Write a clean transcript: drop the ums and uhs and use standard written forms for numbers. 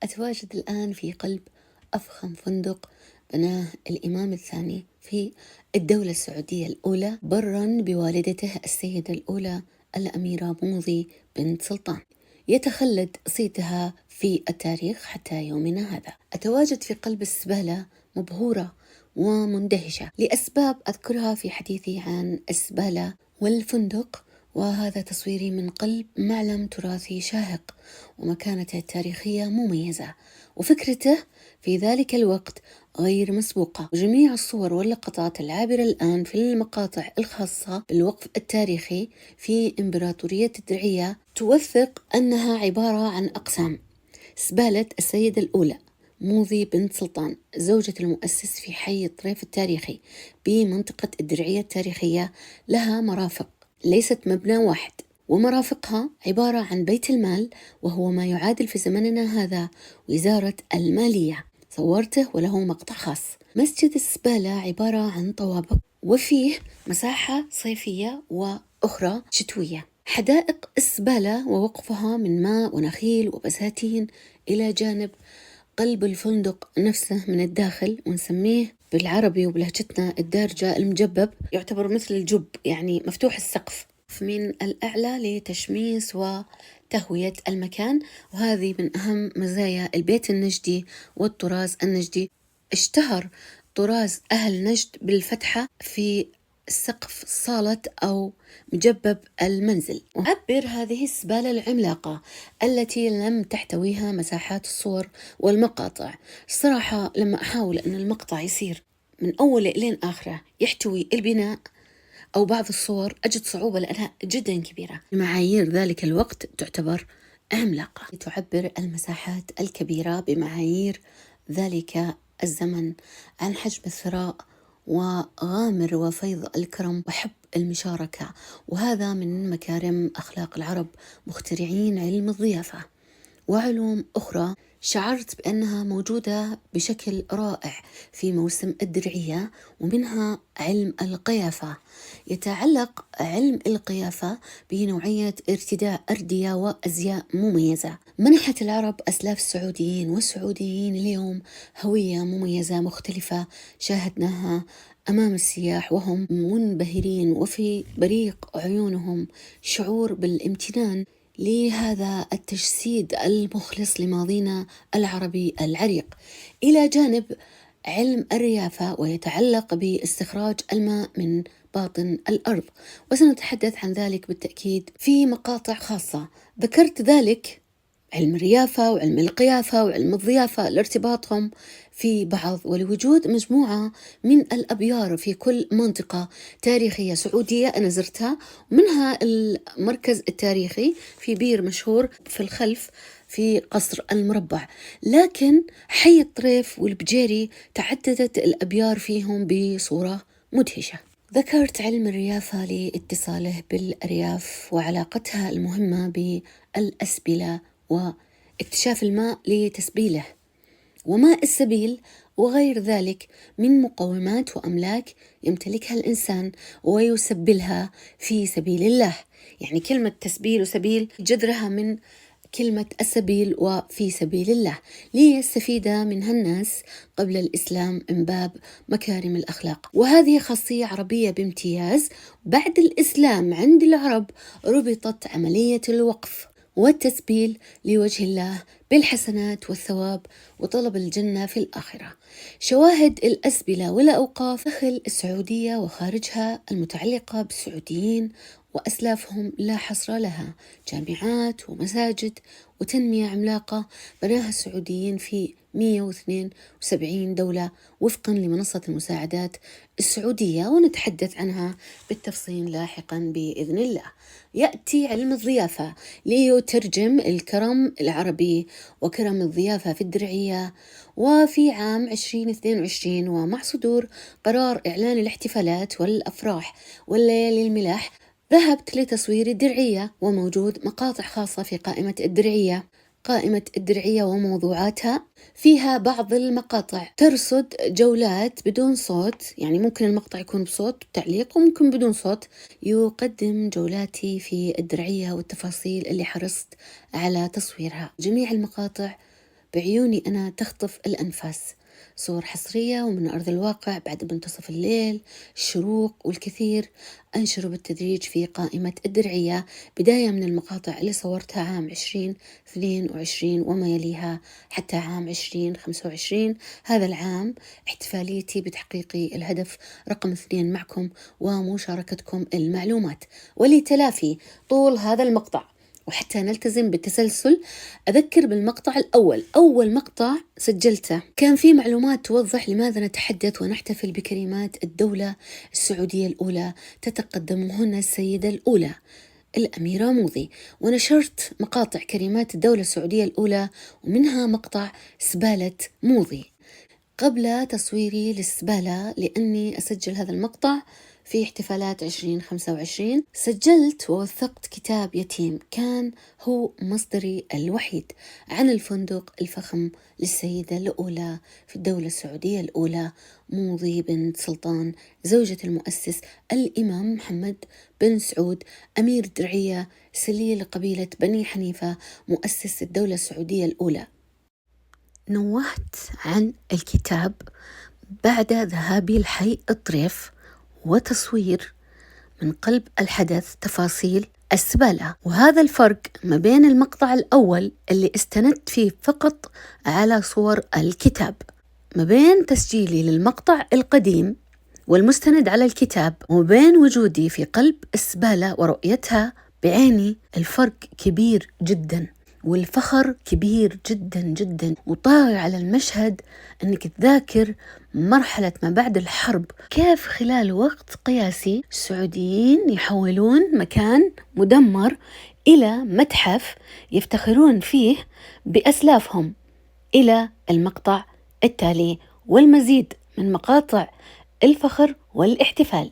أتواجد الآن في قلب أفخم فندق بناه الإمام الثاني في الدولة السعودية الأولى برا بوالدته السيدة الأولى الأميرة موضي بنت سلطان، يتخلد صيتها في التاريخ حتى يومنا هذا. أتواجد في قلب الزبالة مبهورة ومندهشة لأسباب أذكرها في حديثي عن الزبالة والفندق، وهذا تصويري من قلب معلم تراثي شاهق ومكانته التاريخية مميزة، وفكرته في ذلك الوقت غير مسبوقة. جميع الصور واللقطات العابرة الآن في المقاطع الخاصة بالوقف التاريخي في إمبراطورية الدرعية توثق أنها عبارة عن أقسام. زبالة السيدة الأولى موضي بنت سلطان زوجة المؤسس في حي الطريف التاريخي بمنطقة الدرعية التاريخية لها مرافق، ليست مبنى واحد، ومرافقها عبارة عن بيت المال وهو ما يعادل في زمننا هذا وزارة المالية. صورته وله مقطع خاص. مسجد الزبالة عبارة عن طوابق وفيه مساحة صيفية وأخرى شتوية. حدائق الزبالة ووقفها من ماء ونخيل وبساتين إلى جانب قلب الفندق نفسه من الداخل، ونسميه بالعربي وبلهجتنا الدارجة المجبب، يعتبر مثل الجب، يعني مفتوح السقف من الأعلى لتشميس وتهوية المكان. وهذه من أهم مزايا البيت النجدي والطراز النجدي. اشتهر طراز أهل نجد بالفتحة في سقف صالة أو مجبب المنزل. وعبر هذه الزبالة العملاقة التي لم تحتويها مساحات الصور والمقاطع. الصراحة لما أحاول أن المقطع يصير من أول إلين آخره يحتوي البناء أو بعض الصور أجد صعوبة لأنها جدا كبيرة، بمعايير ذلك الوقت تعتبر عملاقة. تعبر المساحات الكبيرة بمعايير ذلك الزمن عن حجم الثراء وغامر وفيض الكرم وحب المشاركة، وهذا من مكارم أخلاق العرب مخترعين علم الضيافة وعلوم أخرى شعرت بأنها موجودة بشكل رائع في موسم الدرعية، ومنها علم القيافة. يتعلق علم القيافة بنوعية ارتداء أردية وأزياء مميزة. منحت العرب أسلاف السعوديين والسعوديين اليوم هوية مميزة مختلفة شاهدناها أمام السياح وهم منبهرين، وفي بريق عيونهم شعور بالامتنان لهذا التجسيد المخلص لماضينا العربي العريق، إلى جانب علم الريافة ويتعلق باستخراج الماء من باطن الأرض، وسنتحدث عن ذلك بالتأكيد في مقاطع خاصة. ذكرت ذلك علم الريافة وعلم القيافة وعلم الضيافة لارتباطهم في بعض، ولوجود مجموعة من الأبيار في كل منطقة تاريخية سعودية أنا زرتها، ومنها المركز التاريخي في بير مشهور في الخلف في قصر المربع. لكن حي الطريف والبجيري تعددت الأبيار فيهم بصورة مدهشة. ذكرت علم الريافة لاتصاله بالأرياف وعلاقتها المهمة بالأسبلة واكتشاف الماء لتسبيله وماء السبيل وغير ذلك من مقومات وأملاك يمتلكها الإنسان ويسبلها في سبيل الله. يعني كلمة تسبيل وسبيل جذرها من كلمة السبيل وفي سبيل الله، ليستفيد منها الناس قبل الإسلام من باب مكارم الأخلاق. وهذه خاصية عربية بامتياز. بعد الإسلام عند العرب ربطت عملية الوقف والتسبيل لوجه الله بالحسنات والثواب وطلب الجنة في الآخرة. شواهد الأسبلة والأوقاف داخل السعودية وخارجها المتعلقة بالسعوديين وأسلافهم لا حصر لها، جامعات ومساجد وتنمية عملاقة بناها السعوديين في 172 دولة وفقا لمنصة المساعدات السعودية، ونتحدث عنها بالتفصيل لاحقا بإذن الله. يأتي علم الضيافة ليترجم الكرم العربي وكرم الضيافة في الدرعية، وفي عام 2022 ومع صدور قرار إعلان الاحتفالات والأفراح والليالي الملاح ذهبت لتصوير الدرعية، وموجود مقاطع خاصة في قائمة الدرعية وموضوعاتها. فيها بعض المقاطع ترصد جولات بدون صوت، يعني ممكن المقطع يكون بصوت تعليق وممكن بدون صوت. يقدم جولاتي في الدرعية والتفاصيل اللي حرصت على تصويرها. جميع المقاطع بعيوني أنا تخطف الأنفاس. صور حصرية ومن أرض الواقع بعد منتصف الليل، الشروق والكثير. أنشره بالتدريج في قائمة الدرعية، بداية من المقاطع اللي صورتها عام 2022 وما يليها حتى عام 2025. هذا العام احتفاليتي بتحقيق الهدف رقم 2 معكم ومشاركتكم المعلومات. ولتلافي طول هذا المقطع وحتى نلتزم بالتسلسل، أذكر بالمقطع الأول. أول مقطع سجلته كان فيه معلومات توضح لماذا نتحدث ونحتفل بكريمات الدولة السعودية الأولى تتقدمهن السيدة الأولى الأميرة موضي. ونشرت مقاطع كريمات الدولة السعودية الأولى ومنها مقطع سبالة موضي قبل تصويري للسبالة، لأني أسجل هذا المقطع في احتفالات 2025. سجلت ووثقت كتاب يتيم كان هو مصدري الوحيد عن الفندق الفخم للسيدة الأولى في الدولة السعودية الأولى، موضي بنت سلطان، زوجة المؤسس الإمام محمد بن سعود أمير درعية سليل قبيلة بني حنيفة، مؤسس الدولة السعودية الأولى. نوهت عن الكتاب بعد ذهابي لحي الطريف وتصوير من قلب الحدث تفاصيل السبالة، وهذا الفرق ما بين المقطع الأول اللي استندت فيه فقط على صور الكتاب، ما بين تسجيلي للمقطع القديم والمستند على الكتاب وبين وجودي في قلب السبالة ورؤيتها بعيني. الفرق كبير جدا والفخر كبير جدا جدا، وطاغي على المشهد أنك تذاكر مرحلة ما بعد الحرب، كيف خلال وقت قياسي السعوديين يحولون مكان مدمر إلى متحف يفتخرون فيه بأسلافهم. إلى المقطع التالي والمزيد من مقاطع الفخر والاحتفال.